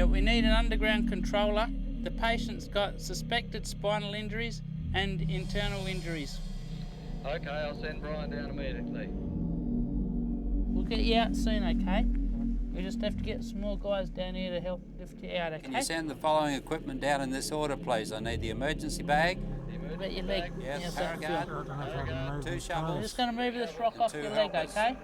Yeah, we need an underground controller. The patient's got suspected spinal injuries and internal injuries. Okay, I'll send Brian down immediately. We'll get you out soon, okay? We just have to get some more guys down here to help lift you out, okay? Can you send the following equipment down in this order, please? I need the emergency bag. About your leg. Yes, How's that Paragard. feel? 2 shovels. I'm just going to move this rock off your leg, helpers. okay?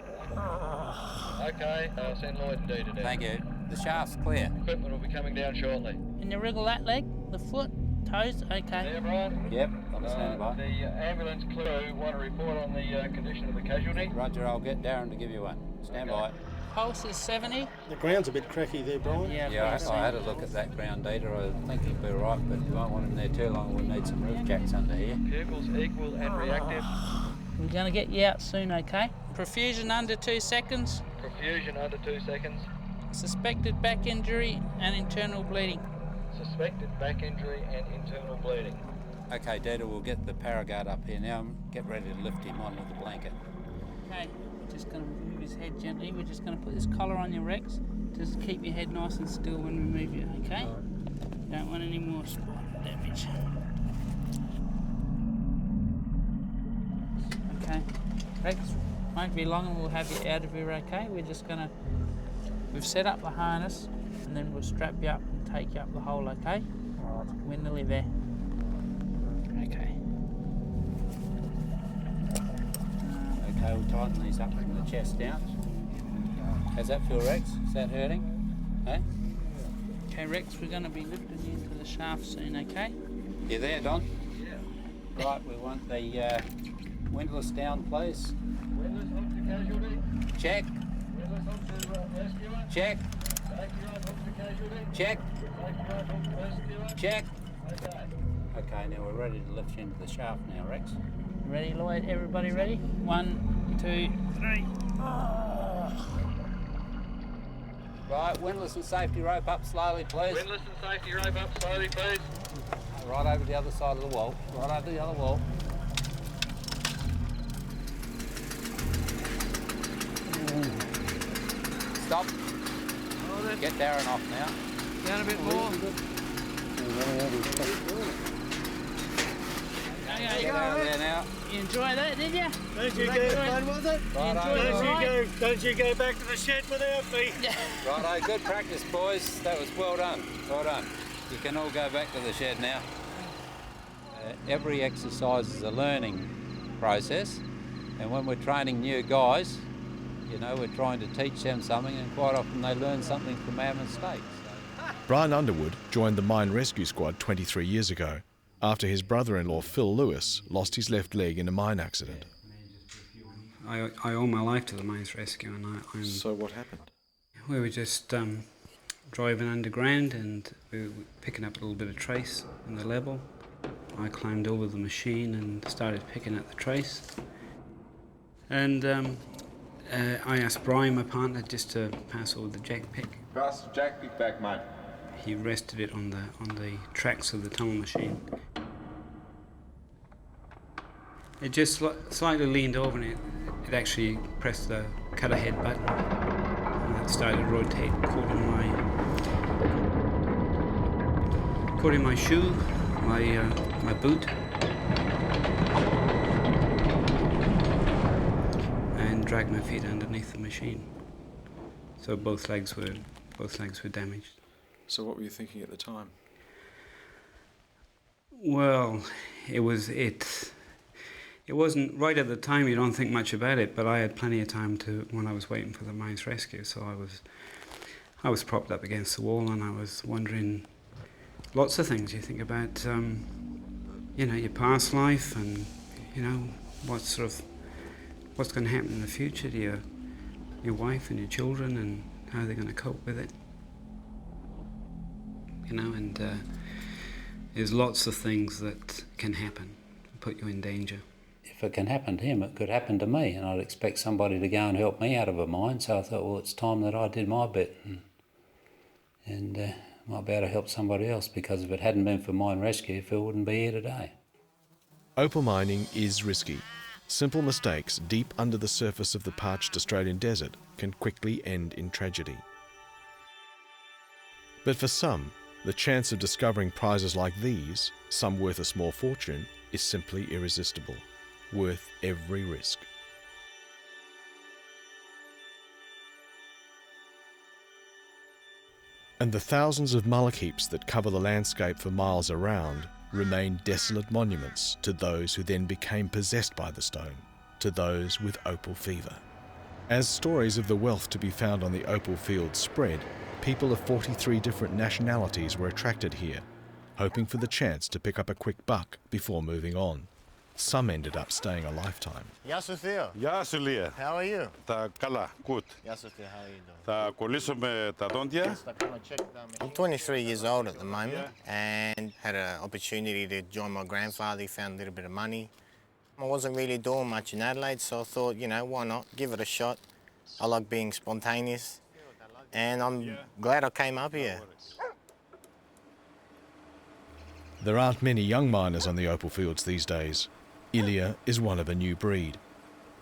Okay, I'll send Lloyd and Dee to down. Thank you. The shaft's clear. Equipment will be coming down shortly. Can you wriggle that leg? The foot? Toes? Okay. There, Brian? Yep, I'm standing by. The ambulance crew want to report on the condition of the casualty. Roger, I'll get Darren to give you one. Stand by. Pulse is 70. The ground's a bit cracky there, Brian. Yeah, I had a look at that ground data. I think it'll be all right, but you won't want him there too long. We'll need some roof jacks under here. Pupils equal and reactive. We're going to get you out soon, okay? Perfusion under 2 seconds. Perfusion under 2 seconds. Suspected back injury and internal bleeding. Suspected back injury and internal bleeding. Okay, Data, we'll get the Paragard up here now. Get ready to lift him on with the blanket. Okay, we're just going to move his head gently. We're just going to put this collar on your Rex. Just keep your head nice and still when we move you, okay? Don't want any more spinal damage. Okay, Rex, won't be long and we'll have you out of here, okay? We've set up the harness and then we'll strap you up and take you up the hole, okay? We're nearly there. Okay. Okay, we'll tighten these up from the chest down. How's that feel, Rex? Is that hurting? Hey? Okay, Rex, we're going to be lifting you into the shaft soon, okay? You there, Don? Yeah. Right, we want the windlass down, please. Windlass hook to casualty. Check. Windlass hook to rescuer. Check. Safety rod hook to casualty. Check. Safety rod hook to rescuer. Check. Okay. Okay, now we're ready to lift you into the shaft now, Rex. Ready, Lloyd? Everybody ready? 1, 2, 3. Right, windlass and safety rope up slowly, please. Windlass and safety rope up slowly, please. Right over the other side of the wall. Right over the other wall. Stop. Get Darren off now. Down a bit more. Get out of there now. You enjoy that, did you? Don't you go, fun, was it? Don't you go back to the shed without me. Righto, good practice, boys. That was well done. Well done. You can all go back to the shed now. Every exercise is a learning process, and when we're training new guys, you know, we're trying to teach them something, and quite often they learn something from our mistakes. Brian Underwood joined the Mine Rescue Squad 23 years ago after his brother-in-law Phil Lewis lost his left leg in a mine accident. I owe my life to the Mines Rescue, and I'm... So what happened? We were just driving underground and we were picking up a little bit of trace in the level. I climbed over the machine and started picking at the trace. And I asked Brian, my partner, just to pass over the jack pick. Pass the jack pick back, mate. He rested it on the tracks of the tunnel machine. It just slightly leaned over and it actually pressed the cut ahead button and it started to rotate, caught in my shoe, my boot, and dragged my feet underneath the machine. So both legs were damaged. So what were you thinking at the time? Well, it wasn't right at the time. You don't think much about it, but I had plenty of time when I was waiting for the Mines Rescue. So I was propped up against the wall, and I was wondering lots of things. You think about, your past life, and what's going to happen in the future to your wife and your children, and how they're going to cope with it. And there's lots of things that can happen, put you in danger. If it can happen to him, it could happen to me, and I'd expect somebody to go and help me out of a mine. So I thought, well, it's time that I did my bit, and might be able to help somebody else, because if it hadn't been for Mine Rescue, Phil wouldn't be here today. Opal mining is risky. Simple mistakes deep under the surface of the parched Australian desert can quickly end in tragedy. But for some, the chance of discovering prizes like these, some worth a small fortune, is simply irresistible, worth every risk. And the thousands of mullock heaps that cover the landscape for miles around remain desolate monuments to those who then became possessed by the stone, to those with opal fever. As stories of the wealth to be found on the opal fields spread, people of 43 different nationalities were attracted here, hoping for the chance to pick up a quick buck before moving on. Some ended up staying a lifetime. Γεια σου Θείο. Γεια σου, Λία. How are you? Τα καλά, good. Γεια σου Θείο, how are you doing? Θα κολλήσουμε τα δόντια. I'm 23 years old at the moment and had an opportunity to join my grandfather. He found a little bit of money. I wasn't really doing much in Adelaide, so I thought, you know, why not? Give it a shot. I like being spontaneous and I'm glad I came up here. There aren't many young miners on the opal fields these days. Ilya is one of a new breed,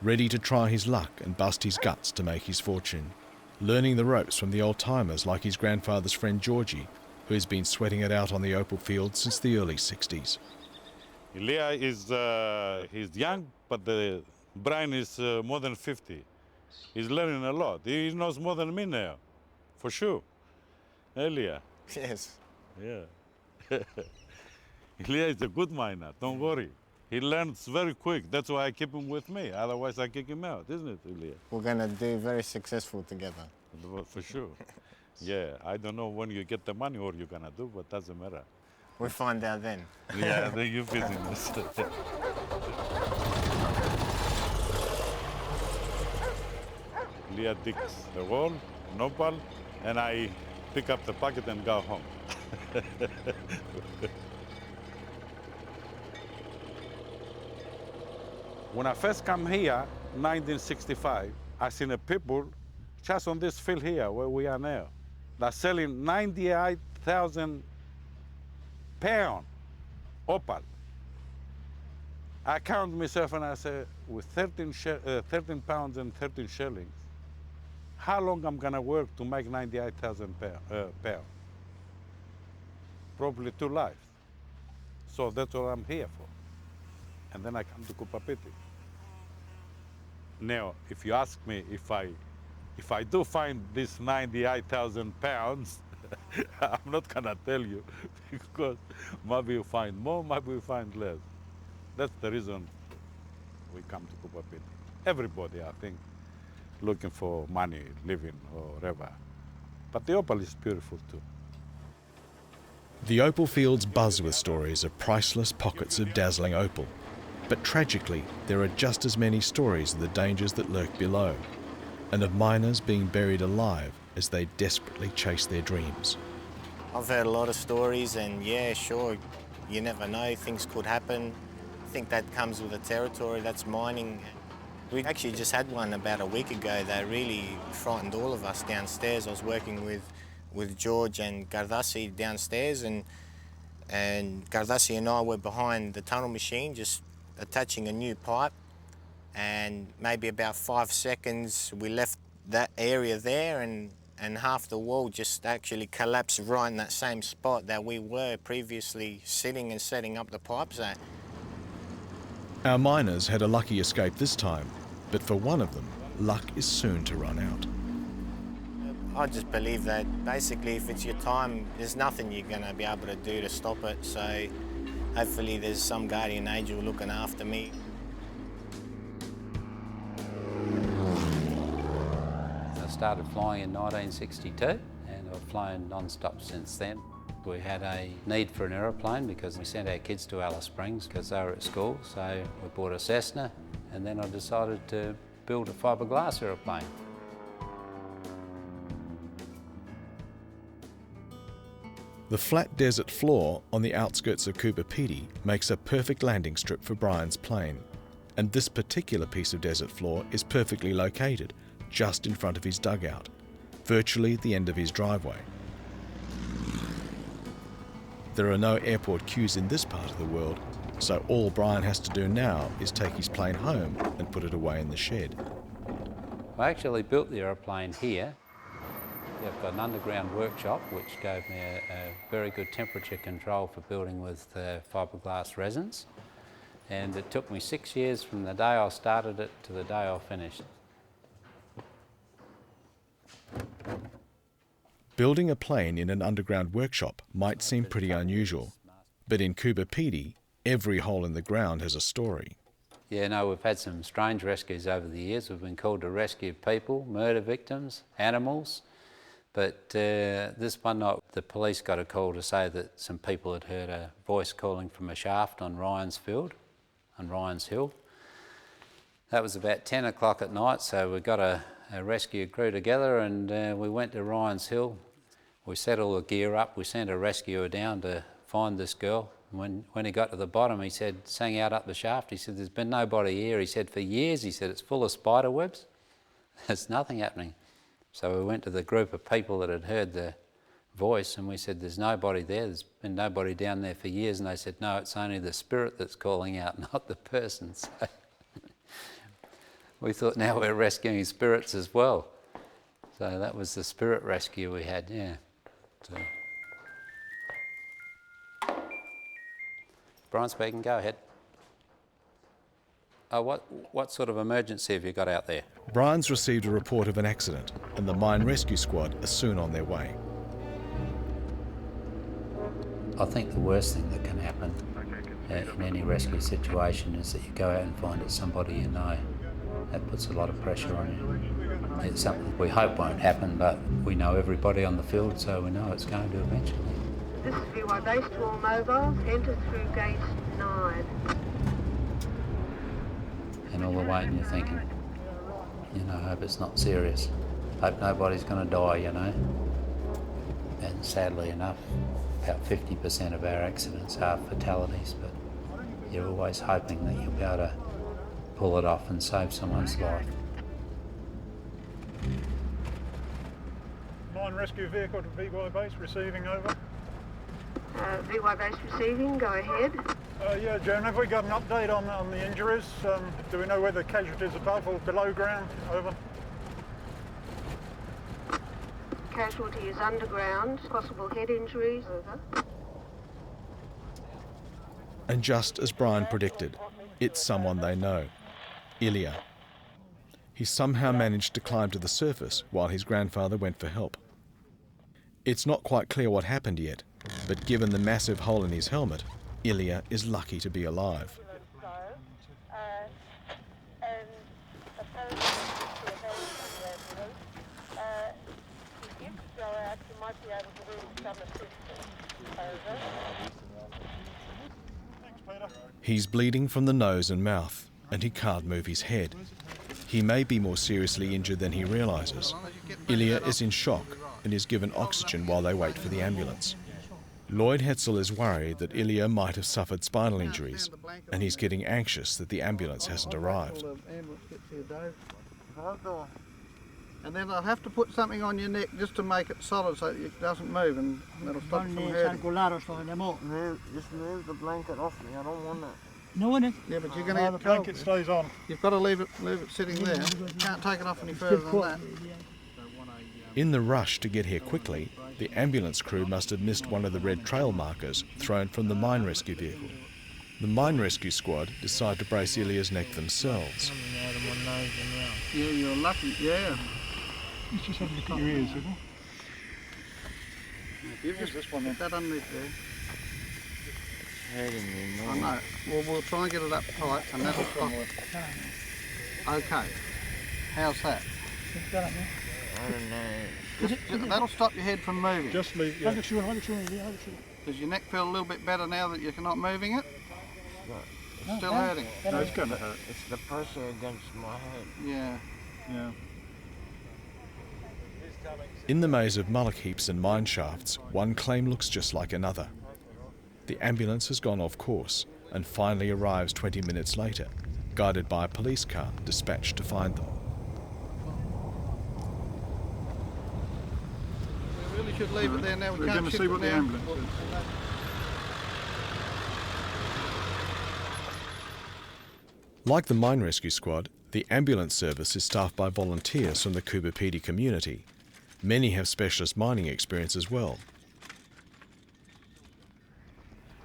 ready to try his luck and bust his guts to make his fortune, learning the ropes from the old-timers like his grandfather's friend Georgie, who has been sweating it out on the opal fields since the early 60s. Ilya is he's young, but the brain is more than 50. He's learning a lot. He knows more than me now, for sure. Ilya. Yes. Yeah. Ilya is a good miner, don't worry. He learns very quick. That's why I keep him with me. Otherwise, I kick him out, isn't it, Ilya? We're going to do very successful together. For sure. Yeah, I don't know when you get the money what you're going to do, but doesn't matter. We'll find out then. Yeah, then you business. Ilya digs the wall, Opal, and I pick up the bucket and go home. When I first come here, 1965, I seen a people just on this field here where we are now. They're selling 98,000 pound opal. I count myself and I say, with 13 pounds and 13 shillings, how long I'm gonna work to make 98,000 pound? Probably 2 lives. So that's what I'm here for. And then I come to Kupapiti. Now, if you ask me if I do find this 98,000 pounds, I'm not gonna tell you because maybe you find more, maybe you find less. That's the reason we come to Kupapiti. Everybody, I think, looking for money, living, or whatever. But the opal is beautiful too. The opal fields buzz with stories of priceless pockets of dazzling opal. But tragically, there are just as many stories of the dangers that lurk below, and of miners being buried alive as they desperately chase their dreams. I've heard a lot of stories and yeah, sure, you never know, things could happen. I think that comes with the territory, that's mining. We actually just had one about a week ago that really frightened all of us downstairs. I was working with George and Gardassi downstairs and Gardassi and I were behind the tunnel machine just attaching a new pipe, and maybe about 5 seconds we left that area there and half the wall just actually collapsed right in that same spot that we were previously sitting and setting up the pipes at. Our miners had a lucky escape this time, but for one of them, luck is soon to run out. I just believe that basically if it's your time, there's nothing you're going to be able to do to stop it, so hopefully there's some guardian angel looking after me. I started flying in 1962 and I've flown non-stop since then. We had a need for an aeroplane because we sent our kids to Alice Springs because they were at school, so we bought a Cessna and then I decided to build a fiberglass aeroplane. The flat desert floor on the outskirts of Kupapiti makes a perfect landing strip for Brian's plane, and this particular piece of desert floor is perfectly located, just in front of his dugout, virtually at the end of his driveway. There are no airport queues in this part of the world, so all Brian has to do now is take his plane home and put it away in the shed. I actually built the aeroplane here. I've got an underground workshop which gave me a very good temperature control for building with fiberglass resins. And it took me 6 years from the day I started it to the day I finished. Building a plane in an underground workshop might seem pretty unusual, but in Coober Pedy, every hole in the ground has a story. Yeah, no, we've had some strange rescues over the years. We've been called to rescue people, murder victims, animals. But this one night, the police got a call to say that some people had heard a voice calling from a shaft on Ryan's Field, on Ryan's Hill. That was about 10 o'clock at night, so we got a rescue crew together and we went to Ryan's Hill. We set all the gear up. We sent a rescuer down to find this girl. When he got to the bottom, he said, sang out up the shaft, he said, there's been nobody here. He said, for years, he said, it's full of spider webs. There's nothing happening. So we went to the group of people that had heard the voice and we said, there's nobody there. There's been nobody down there for years. And they said, no, it's only the spirit that's calling out, not the person. So we thought now we're rescuing spirits as well. So that was the spirit rescue we had, yeah. So. Brian speaking, go ahead. What sort of emergency have you got out there? Brian's received a report of an accident and the mine rescue squad are soon on their way. I think the worst thing that can happen in any rescue situation is that you go out and find it's somebody you know. That puts a lot of pressure on you. It's something we hope won't happen, but we know everybody on the field, so we know it's going to eventually. This is VY base to all mobiles. Enter through gate 9. And all the way you're thinking, you know, hope it's not serious. Hope nobody's going to die, you know. And sadly enough, about 50% of our accidents are fatalities, but you're always hoping that you'll be able to pull it off and save someone's life. Mine rescue vehicle to VY base, receiving, over. VY base receiving, go ahead. Yeah, Joan, have we got an update on the injuries? Do we know whether casualties above or below ground? Over. Casualty is underground. Possible head injuries, over. And just as Brian predicted, it's someone they know, Ilya. He somehow managed to climb to the surface while his grandfather went for help. It's not quite clear what happened yet, but given the massive hole in his helmet, Ilya is lucky to be alive. He's bleeding from the nose and mouth, and he can't move his head. He may be more seriously injured than he realises. Ilya is in shock and is given oxygen while they wait for the ambulance. Lloyd Hetzel is worried that Ilya might have suffered spinal injuries, and he's getting anxious that the ambulance hasn't arrived. And then I'll have to put something on your neck just to make it solid so it doesn't move, and that'll stop it from hurting. Just move the blanket off me, I don't want that. No, yeah, but you're going to get the blanket stays on. You've got to leave it sitting there. You can't take it off any further than that. In the rush to get here quickly, the ambulance crew must have missed one of the red trail markers thrown from the mine rescue vehicle. The mine rescue squad decide to brace Ilya's neck themselves. Yeah, you're lucky, yeah. You just have to look at your ears, isn't it? You've just this one put that underneath there. Hurting me more. I know. Well, we'll try and get it up tight, and that'll stop it. Okay. How's that? I don't know. That'll stop your head from moving. Just leave, yeah. Does your neck feel a little bit better now that you're not moving it? No. Still hurting? No, it's going to hurt. It's the pressure against my head. Yeah. Yeah. In the maze of mullock heaps and mine shafts, one claim looks just like another. The ambulance has gone off course and finally arrives 20 minutes later, guided by a police car dispatched to find them. We really should leave it there now. We're going to see what the ambulance is. Like the mine rescue squad, the ambulance service is staffed by volunteers from the Coober Pedy community. Many have specialist mining experience as well.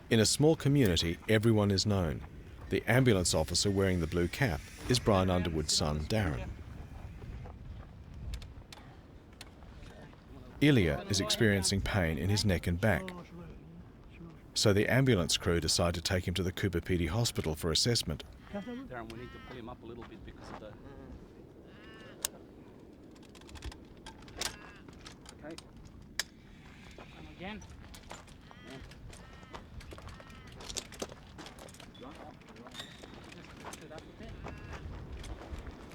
In a small community, everyone is known. The ambulance officer wearing the blue cap is Brian Underwood's son, Darren. Ilya is experiencing pain in his neck and back. So the ambulance crew decide to take him to the Cooper Pedy Hospital for assessment. Darren, we need to pull him up a little bit because of the... Okay. And again.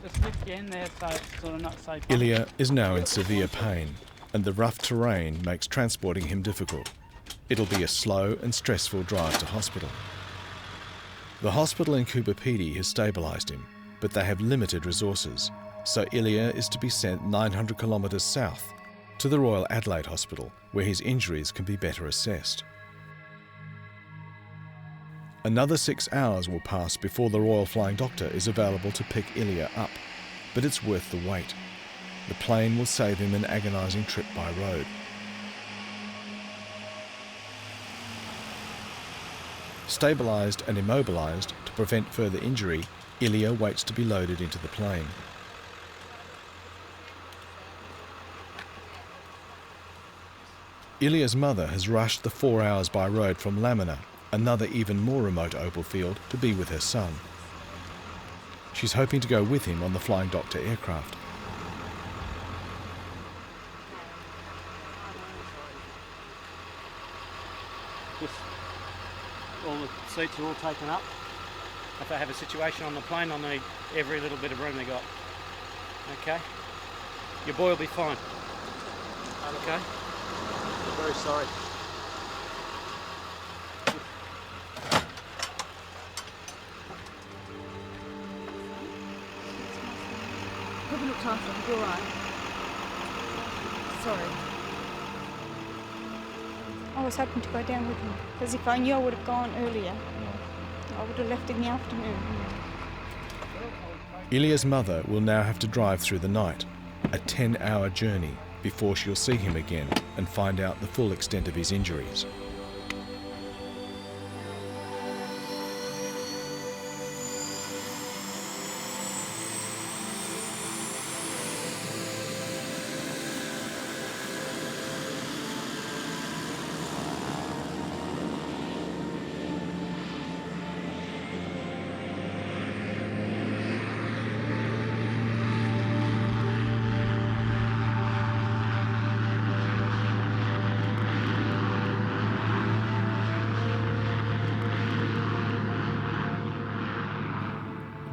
Just lift you in there so it's sort of not so... Ilya is now in severe pain, and the rough terrain makes transporting him difficult. It'll be a slow and stressful drive to hospital. The hospital in Cooper Pedy has stabilised him, but they have limited resources, so Ilya is to be sent 900 kilometres south to the Royal Adelaide Hospital, where his injuries can be better assessed. Another 6 hours will pass before the Royal Flying Doctor is available to pick Ilya up, but it's worth the wait. The plane will save him an agonising trip by road. Stabilised and immobilised to prevent further injury, Ilya waits to be loaded into the plane. Ilya's mother has rushed the 4 hours by road from Lamina, another even more remote opal field, to be with her son. She's hoping to go with him on the Flying Doctor aircraft. All the seats are all taken up. If they have a situation on the plane, I'll need every little bit of room they got. Okay? Your boy will be fine. Okay? I'm very sorry. Have a look after him, you're all right. Sorry. I was hoping to go down with him, because if I knew I would have gone earlier, I would have left in the afternoon. Ilya's mother will now have to drive through the night, a 10-hour journey, before she'll see him again and find out the full extent of his injuries.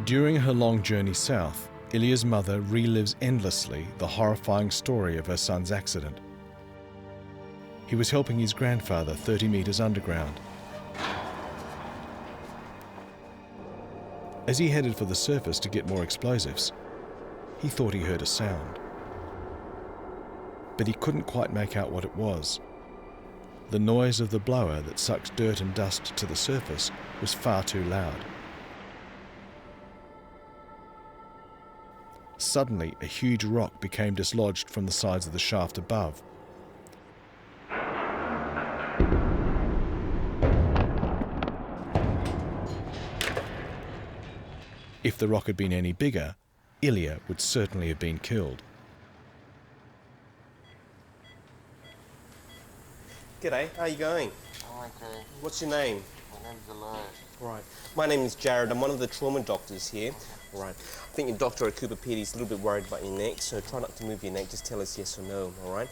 During her long journey south, Ilya's mother relives endlessly the horrifying story of her son's accident. He was helping his grandfather 30 metres underground. As he headed for the surface to get more explosives, he thought he heard a sound. But he couldn't quite make out what it was. The noise of the blower that sucks dirt and dust to the surface was far too loud. Suddenly, a huge rock became dislodged from the sides of the shaft above. If the rock had been any bigger, Ilya would certainly have been killed. G'day, how are you going? I'm okay. What's your name? My name's Elias. Right. My name is Jared. I'm one of the trauma doctors here. Right. I think your doctor at Cooper Pedy is a little bit worried about your neck, so try not to move your neck. Just tell us yes or no, all right?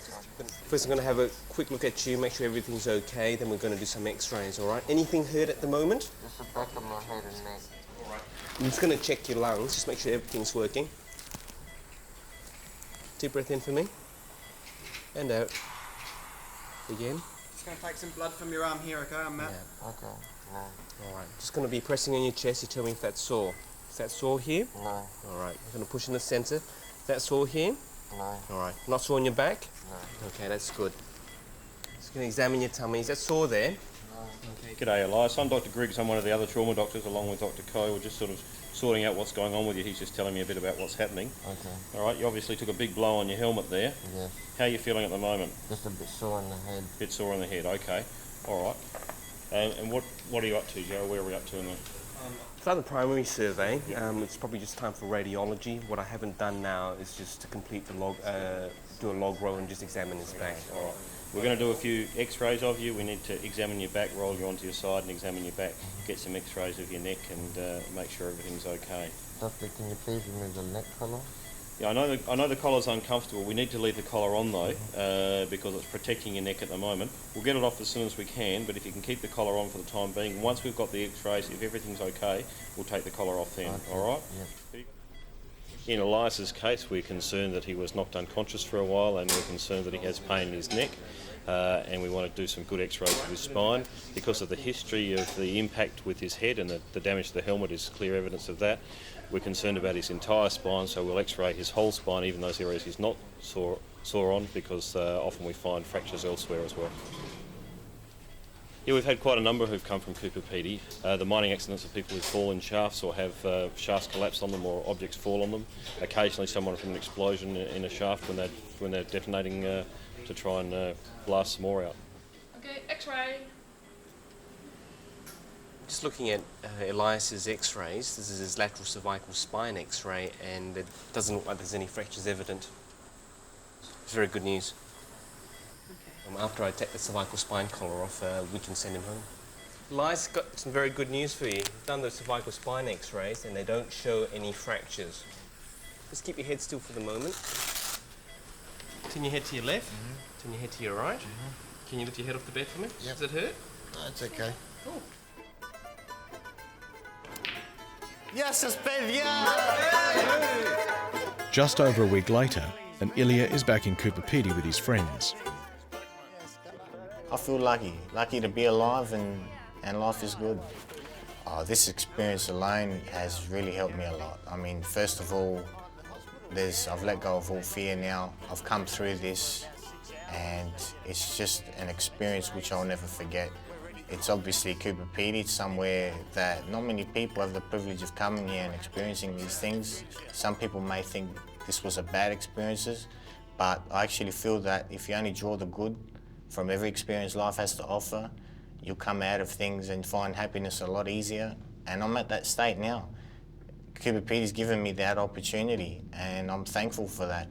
First, I'm going to have a quick look at you, make sure everything's okay. Then we're going to do some x-rays, all right? Anything hurt at the moment? Just the back of my head and neck. All right. I'm just going to check your lungs, just make sure everything's working. Deep breath in for me. And out. Again. Just going to take some blood from your arm here, okay? I'm Matt. Yeah. Okay, no. All right. Just going to be pressing on your chest. You tell me if that's sore. Is that sore here? No. All right. I'm going to push in the centre. Is that sore here? No. All right. Not sore on your back? No. Okay, that's good. Just going to examine your tummy. Is that sore there? No. Okay. G'day, Elias. I'm Dr. Griggs. I'm one of the other trauma doctors, along with Dr. Coe. We're just sort of sorting out what's going on with you. He's just telling me a bit about what's happening. Okay. All right, you obviously took a big blow on your helmet there. Yes. How are you feeling at the moment? Just a bit sore in the head. Bit sore in the head, okay. All right. And what are you up to, Joe? Where are we up to in the... I've done the primary survey. It's probably just time for radiology. What I haven't done now is just to complete the log, do a log roll and just examine his back. All right. We're going to do a few x-rays of you. We need to examine your back, roll you onto your side and examine your back, get some x-rays of your neck and make sure everything's okay. Doctor, can you please remove the neck collar? Yeah, I know the collar's uncomfortable. We need to leave the collar on though, because it's protecting your neck at the moment. We'll get it off as soon as we can, but if you can keep the collar on for the time being, once we've got the x-rays, if everything's okay, we'll take the collar off then, Okay. all right? Yeah. In Elias's case, we're concerned that he was knocked unconscious for a while and we're concerned that he has pain in his neck. And we want to do some good x-rays of his spine. Because of the history of the impact with his head and the damage to the helmet is clear evidence of that, we're concerned about his entire spine, so we'll x-ray his whole spine, even those areas he's not sore on, because often we find fractures elsewhere as well. Yeah, we've had quite a number who've come from Cooper Pedy. The mining accidents are people who fall in shafts or have shafts collapse on them or objects fall on them. Occasionally someone from an explosion in a shaft when they're detonating to try and blast some more out. Okay, x-ray. Just looking at Elias's x-rays, this is his lateral cervical spine x-ray and it doesn't look like there's any fractures evident. It's very good news. After I take the cervical spine collar off, we can send him home. Elias got some very good news for you. We've done the cervical spine x-rays and they don't show any fractures. Just keep your head still for the moment. Turn your head to your left, turn your head to your right. Can you lift your head off the bed for me? Yep. Does it hurt? No, it's okay. Cool. Yes, it's been, Just over a week later, and Ilya is back in Cooper Pedy with his friends. I feel lucky to be alive and life is good. This experience alone has really helped me a lot. I mean, first of all, I've let go of all fear now. I've come through this and it's just an experience which I'll never forget. It's obviously Cooper Pedy, it's somewhere that not many people have the privilege of coming here and experiencing these things. Some people may think this was a bad experience, but I actually feel that if you only draw the good from every experience life has to offer, you'll come out of things and find happiness a lot easier. And I'm at that state now. Cooper Pedy's given me that opportunity and I'm thankful for that.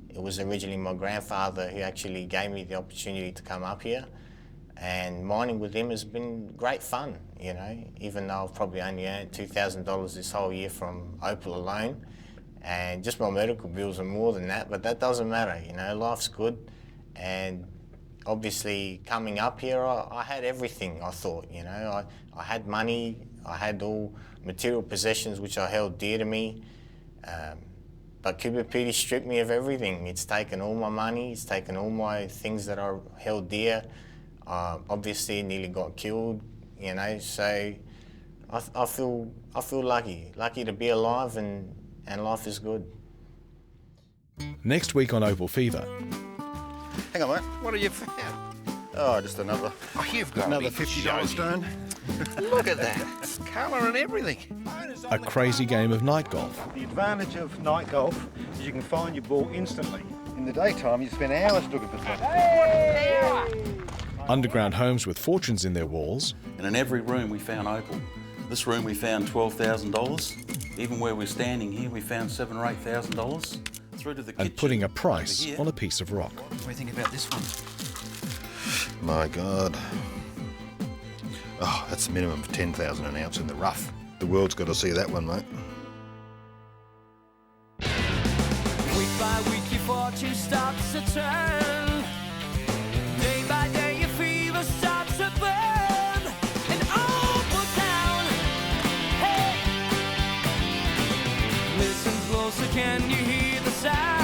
It was originally my grandfather who actually gave me the opportunity to come up here, and mining with him has been great fun, you know, even though I've probably only earned $2,000 this whole year from Opal alone, and just my medical bills are more than that, but that doesn't matter, you know, life's good. And obviously coming up here, I had everything, I thought, you know, I had money, I had all material possessions which I held dear to me, but Cooper Pedy stripped me of everything. It's taken all my money, it's taken all my things that I held dear. Obviously nearly got killed, you know, so I feel lucky to be alive and life is good. Next week on Opal Fever. Hang on, mate. What have you found? Oh, just another. Oh, you've got another $50 stone. Look at that. Colour and everything. A crazy game of night golf. The advantage of night golf is you can find your ball instantly. In the daytime, you spend hours looking for something. Underground homes with fortunes in their walls. And in every room we found opal. This room we found $12,000. Even where we're standing here, we found $7,000 or $8,000. Through to the kitchen. And putting a price on a piece of rock. What do you think about this one? My God. Oh, that's a minimum of 10,000 an ounce in the rough. The world's got to see that one, mate. Week by week your fortune starts to turn. Day by day your fever starts to burn. And Opal Town, hey. Listen closer, can you hear the sound?